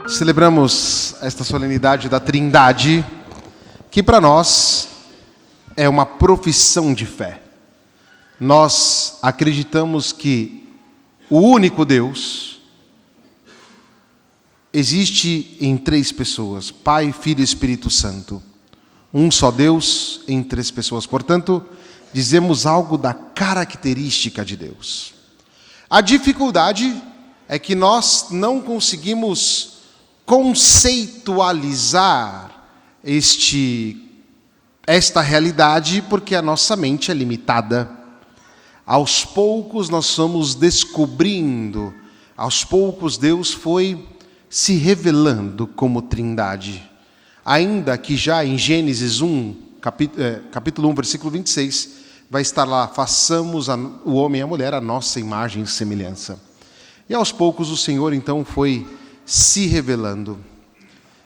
Celebramos esta solenidade da Trindade, que para nós é uma profissão de fé. Nós acreditamos que o único Deus existe em três pessoas: Pai, Filho e Espírito Santo. Um só Deus em três pessoas. Portanto, dizemos algo da característica de Deus. A dificuldade é que nós não conseguimos conceitualizar esta realidade porque a nossa mente é limitada. Aos poucos nós somos descobrindo, aos poucos Deus foi se revelando como Trindade. Ainda que já em Gênesis 1, capítulo 1, versículo 26, vai estar lá: façamos o homem e a mulher a nossa imagem e semelhança. E aos poucos o Senhor então foi se revelando.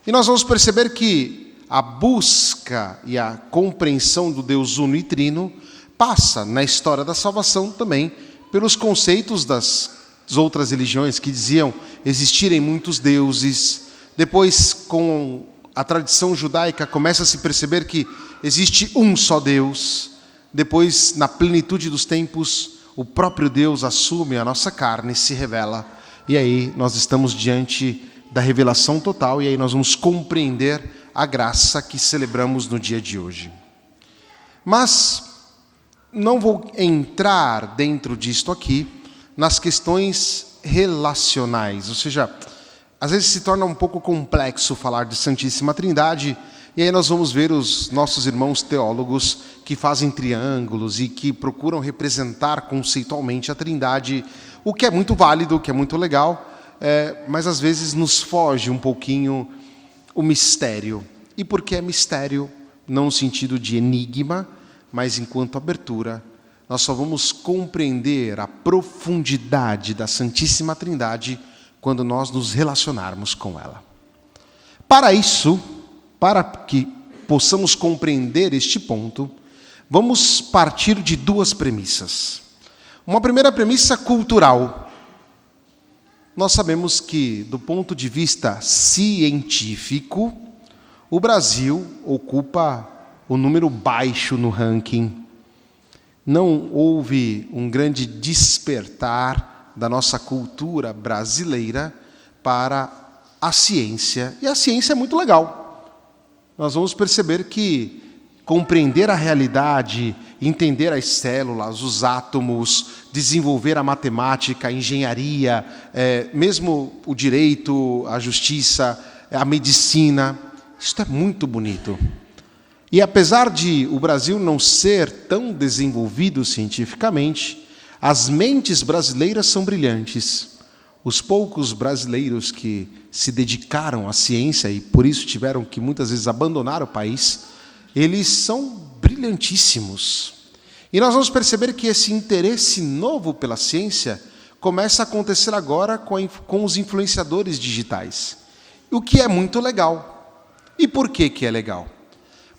E nós vamos perceber que a busca e a compreensão do Deus uno e trino passa na história da salvação também pelos conceitos das outras religiões que diziam existirem muitos deuses. Depois, com a tradição judaica, começa a se perceber que existe um só Deus. Depois, na plenitude dos tempos, o próprio Deus assume a nossa carne e se revela. E aí nós estamos diante da revelação total, e aí nós vamos compreender a graça que celebramos no dia de hoje. Mas não vou entrar dentro disto aqui nas questões relacionais, ou seja, às vezes se torna um pouco complexo falar de Santíssima Trindade, e aí nós vamos ver os nossos irmãos teólogos que fazem triângulos e que procuram representar conceitualmente a Trindade, o que é muito válido, o que é muito legal, mas às vezes nos foge um pouquinho o mistério. E por que é mistério? Não no sentido de enigma, mas enquanto abertura. Nós só vamos compreender a profundidade da Santíssima Trindade quando nós nos relacionarmos com ela. Para isso, para que possamos compreender este ponto, vamos partir de duas premissas. Uma primeira premissa cultural. Nós sabemos que, do ponto de vista científico, o Brasil ocupa o número baixo no ranking. Não houve um grande despertar da nossa cultura brasileira para a ciência. E a ciência é muito legal. Nós vamos perceber que compreender a realidade, entender as células, os átomos, desenvolver a matemática, a engenharia, mesmo o direito, a justiça, a medicina, isso é muito bonito. E apesar de o Brasil não ser tão desenvolvido cientificamente, as mentes brasileiras são brilhantes. Os poucos brasileiros que se dedicaram à ciência e por isso tiveram que muitas vezes abandonar o país, eles são brilhantíssimos. E nós vamos perceber que esse interesse novo pela ciência começa a acontecer agora com os influenciadores digitais, o que é muito legal. E por que é legal?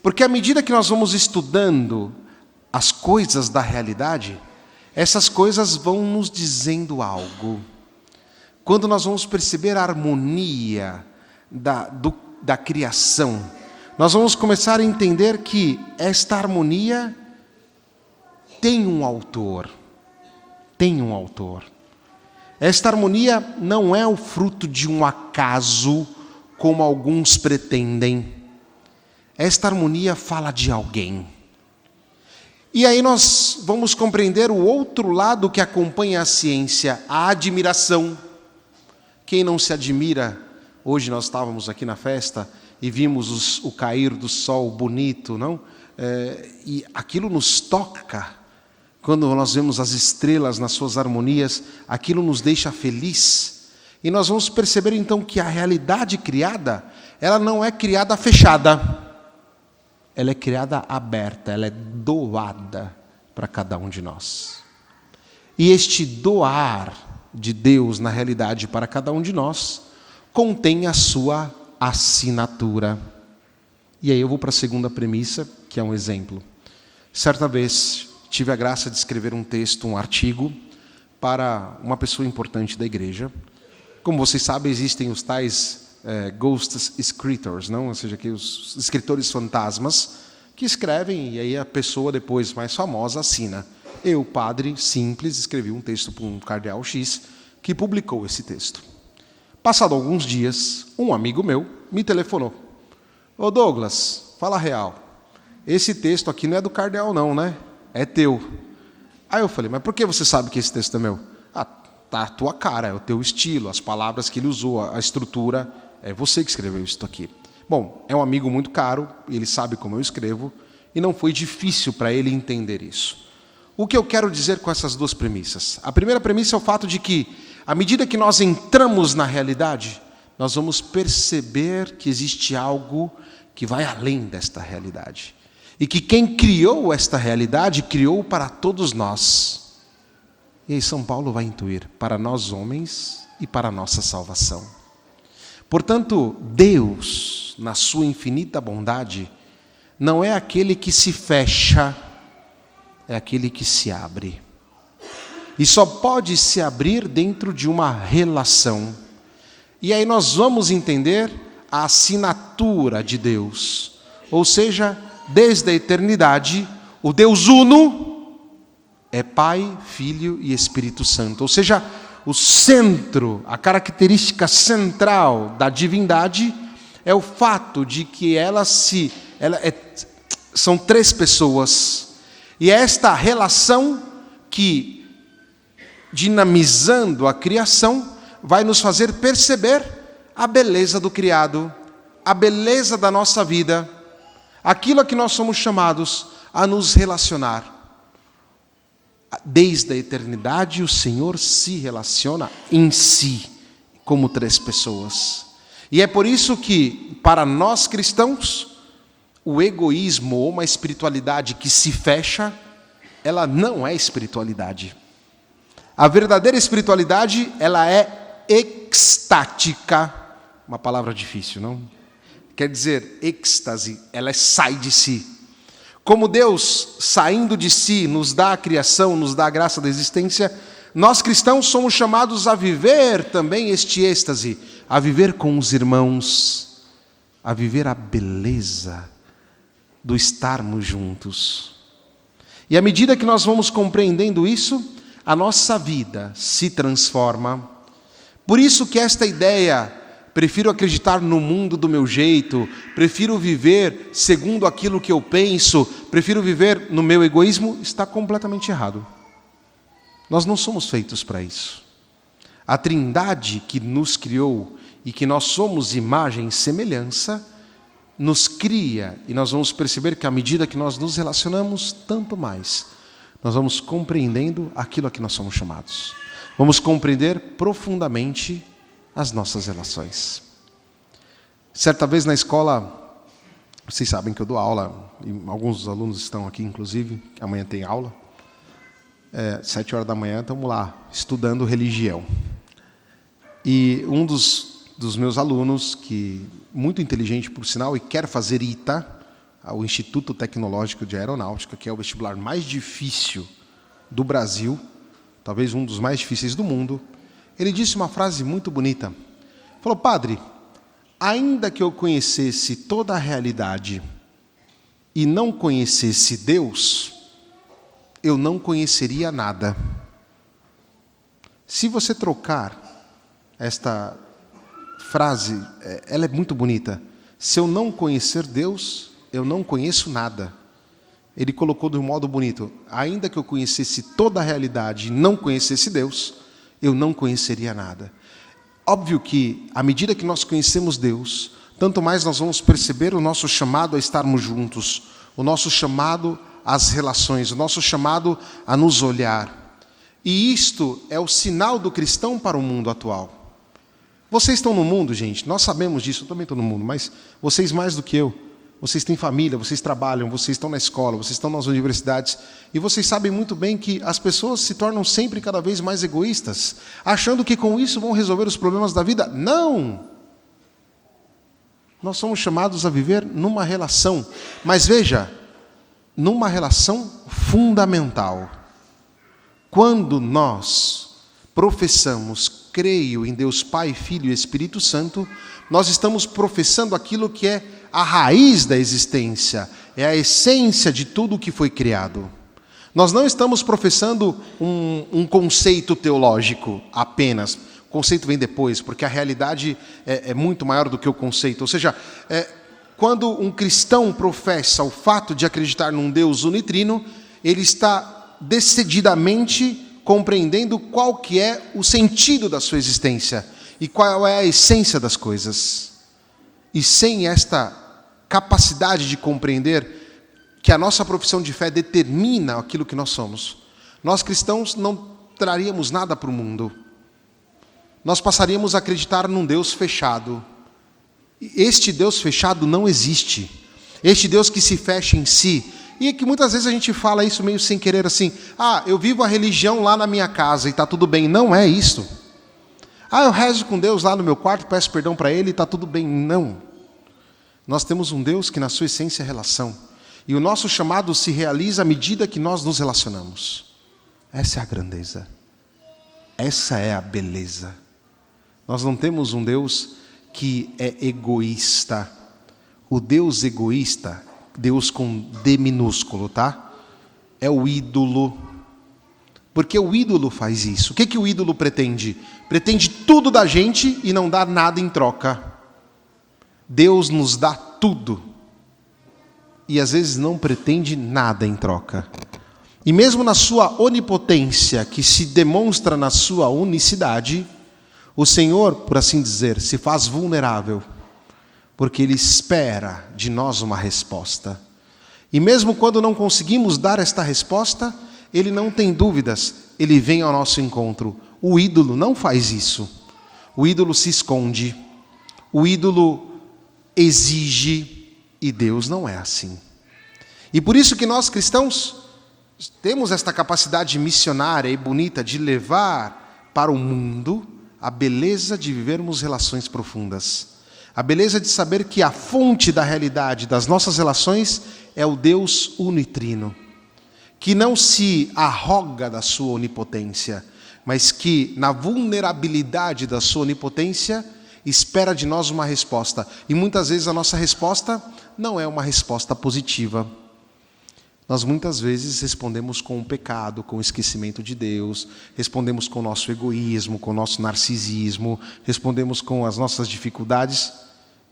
Porque à medida que nós vamos estudando as coisas da realidade, essas coisas vão nos dizendo algo. Quando nós vamos perceber a harmonia da criação, nós vamos começar a entender que esta harmonia tem um autor. Tem um autor. Esta harmonia não é o fruto de um acaso, como alguns pretendem. Esta harmonia fala de alguém. E aí nós vamos compreender o outro lado que acompanha a ciência, a admiração. Quem não se admira? Hoje nós estávamos aqui na festa e vimos o cair do sol bonito, não? E aquilo nos toca. Quando nós vemos as estrelas nas suas harmonias, aquilo nos deixa feliz. E nós vamos perceber então que a realidade criada, ela não é criada fechada. Ela é criada aberta, ela é doada para cada um de nós. E este doar de Deus na realidade para cada um de nós contém a sua assinatura. E aí eu vou para a segunda premissa, que é um exemplo. Certa vez tive a graça de escrever um texto, um artigo, para uma pessoa importante da igreja. Como vocês sabem, existem os tais ghost scriptors, não? Ou seja, que os escritores fantasmas que escrevem e aí a pessoa depois mais famosa assina. Eu, padre simples, escrevi um texto para um cardeal X que publicou esse texto. Passado alguns dias, um amigo meu me telefonou. Ô Douglas, fala a real. Esse texto aqui não é do cardeal não, né? É teu. Aí eu falei, mas por que você sabe que esse texto é meu? Ah, tá a tua cara, é o teu estilo, as palavras que ele usou, a estrutura, é você que escreveu isso aqui. Bom, é um amigo muito caro, ele sabe como eu escrevo, e não foi difícil para ele entender isso. O que eu quero dizer com essas duas premissas? A primeira premissa é o fato de que, à medida que nós entramos na realidade, nós vamos perceber que existe algo que vai além desta realidade. E que quem criou esta realidade, criou para todos nós. E aí São Paulo vai intuir, para nós homens e para a nossa salvação. Portanto, Deus, na sua infinita bondade, não é aquele que se fecha, é aquele que se abre. E só pode se abrir dentro de uma relação. E aí nós vamos entender a assinatura de Deus. Ou seja, desde a eternidade, o Deus Uno é Pai, Filho e Espírito Santo. Ou seja, o centro, a característica central da divindade é o fato de que são três pessoas. E é esta relação que, dinamizando a criação, vai nos fazer perceber a beleza do criado, a beleza da nossa vida, aquilo a que nós somos chamados a nos relacionar. Desde a eternidade, o Senhor se relaciona em si, como três pessoas. E é por isso que, para nós cristãos, o egoísmo ou uma espiritualidade que se fecha, ela não é espiritualidade. A verdadeira espiritualidade, ela é extática. Uma palavra difícil, não? Quer dizer, êxtase, ela sai de si. Como Deus, saindo de si, nos dá a criação, nos dá a graça da existência, nós cristãos somos chamados a viver também este êxtase, a viver com os irmãos, a viver a beleza do estarmos juntos. E à medida que nós vamos compreendendo isso, a nossa vida se transforma. Por isso que esta ideia, prefiro acreditar no mundo do meu jeito, prefiro viver segundo aquilo que eu penso, prefiro viver no meu egoísmo, está completamente errado. Nós não somos feitos para isso. A Trindade que nos criou e que nós somos imagem e semelhança, nos cria, e nós vamos perceber que à medida que nós nos relacionamos, tanto mais, nós vamos compreendendo aquilo a que nós somos chamados. Vamos compreender profundamente as nossas relações. Certa vez na escola, vocês sabem que eu dou aula, e alguns dos alunos estão aqui, inclusive, amanhã tem aula. 7 horas da manhã, estamos lá, estudando religião. E um dos meus alunos, que muito inteligente por sinal, e quer fazer ITA, o Instituto Tecnológico de Aeronáutica, que é o vestibular mais difícil do Brasil, talvez um dos mais difíceis do mundo, ele disse uma frase muito bonita. Falou, padre, ainda que eu conhecesse toda a realidade e não conhecesse Deus, eu não conheceria nada. Se você trocar esta frase, ela é muito bonita. Se eu não conhecer Deus, eu não conheço nada. Ele colocou de um modo bonito. Ainda que eu conhecesse toda a realidade e não conhecesse Deus, eu não conheceria nada. Óbvio que, à medida que nós conhecemos Deus, tanto mais nós vamos perceber o nosso chamado a estarmos juntos, o nosso chamado às relações, o nosso chamado a nos olhar. E isto é o sinal do cristão para o mundo atual. Vocês estão no mundo, gente, nós sabemos disso, eu também estou no mundo, mas vocês mais do que eu. Vocês têm família, vocês trabalham, vocês estão na escola, vocês estão nas universidades, e vocês sabem muito bem que as pessoas se tornam sempre cada vez mais egoístas, achando que com isso vão resolver os problemas da vida. Não! Nós somos chamados a viver numa relação, mas veja, numa relação fundamental. Quando nós professamos, creio em Deus Pai, Filho e Espírito Santo, nós estamos professando aquilo que é a raiz da existência, é a essência de tudo o que foi criado. Nós não estamos professando um conceito teológico apenas. O conceito vem depois, porque a realidade é muito maior do que o conceito. Ou seja, quando um cristão professa o fato de acreditar num Deus unitrino, ele está decididamente compreendendo qual que é o sentido da sua existência e qual é a essência das coisas. E sem esta capacidade de compreender que a nossa profissão de fé determina aquilo que nós somos, nós cristãos não traríamos nada para o mundo. Nós passaríamos a acreditar num Deus fechado. Este Deus fechado não existe. Este Deus que se fecha em si. E que muitas vezes a gente fala isso meio sem querer assim, eu vivo a religião lá na minha casa e está tudo bem. Não é isso. Eu rezo com Deus lá no meu quarto, peço perdão para Ele e está tudo bem. Não. Nós temos um Deus que na sua essência é relação. E o nosso chamado se realiza à medida que nós nos relacionamos. Essa é a grandeza. Essa é a beleza. Nós não temos um Deus que é egoísta. O Deus egoísta, Deus com D minúsculo, tá? É o ídolo. Porque o ídolo faz isso. O que o ídolo pretende? Pretende tudo da gente e não dá nada em troca. Deus nos dá tudo. E às vezes não pretende nada em troca. E mesmo na sua onipotência, que se demonstra na sua unicidade, o Senhor, por assim dizer, se faz vulnerável, porque Ele espera de nós uma resposta. E mesmo quando não conseguimos dar esta resposta, Ele não tem dúvidas, Ele vem ao nosso encontro. O ídolo não faz isso. O ídolo se esconde. O ídolo exige, e Deus não é assim. E por isso que nós cristãos temos esta capacidade missionária e bonita de levar para o mundo a beleza de vivermos relações profundas. A beleza de saber que a fonte da realidade das nossas relações é o Deus unitrino, que não se arroga da sua onipotência, mas que na vulnerabilidade da sua onipotência espera de nós uma resposta. E muitas vezes a nossa resposta não é uma resposta positiva. Nós muitas vezes respondemos com o pecado, com o esquecimento de Deus, respondemos com o nosso egoísmo, com o nosso narcisismo, respondemos com as nossas dificuldades,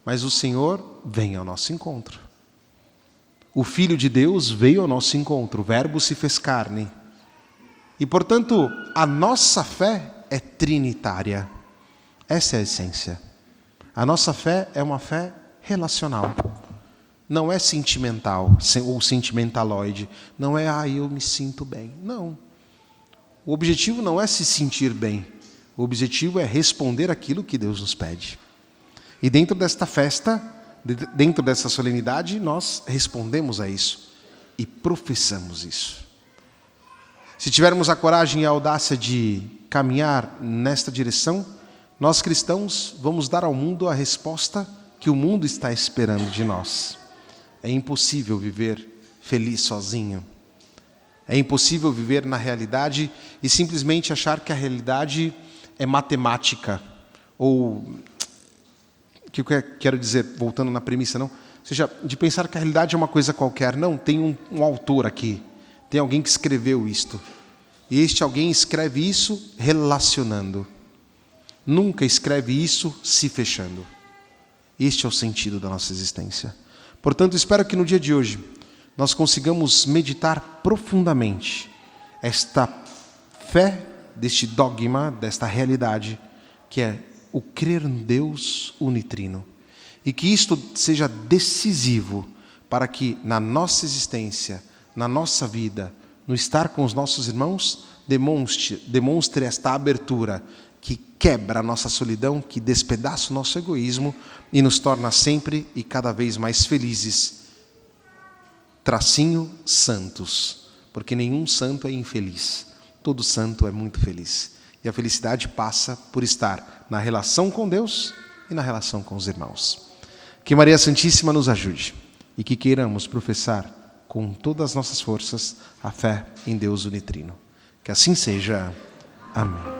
mas o Senhor vem ao nosso encontro. O Filho de Deus veio ao nosso encontro, o Verbo se fez carne. E, portanto, a nossa fé é trinitária. Essa é a essência. A nossa fé é uma fé relacional. Não é sentimental ou sentimentaloide. Não é, eu me sinto bem. Não. O objetivo não é se sentir bem. O objetivo é responder aquilo que Deus nos pede. E dentro desta festa, dentro dessa solenidade, nós respondemos a isso e professamos isso. Se tivermos a coragem e a audácia de caminhar nesta direção, nós cristãos vamos dar ao mundo a resposta que o mundo está esperando de nós. É impossível viver feliz sozinho. É impossível viver na realidade e simplesmente achar que a realidade é matemática. Ou, o que eu quero dizer, voltando na premissa, não? Ou seja, de pensar que a realidade é uma coisa qualquer. Não, tem um autor aqui. Tem alguém que escreveu isto. E este alguém escreve isso relacionando. Nunca escreve isso se fechando. Este é o sentido da nossa existência. Portanto, espero que no dia de hoje nós consigamos meditar profundamente esta fé, deste dogma, desta realidade, que é o crer em Deus unitrino. E que isto seja decisivo para que na nossa existência, na nossa vida, no estar com os nossos irmãos, demonstre esta abertura que quebra a nossa solidão, que despedaça o nosso egoísmo e nos torna sempre e cada vez mais felizes. Tracinho, santos, porque nenhum santo é infeliz, todo santo é muito feliz. E a felicidade passa por estar na relação com Deus e na relação com os irmãos. Que Maria Santíssima nos ajude e que queiramos professar com todas as nossas forças a fé em Deus unitrino. Que assim seja. Amém.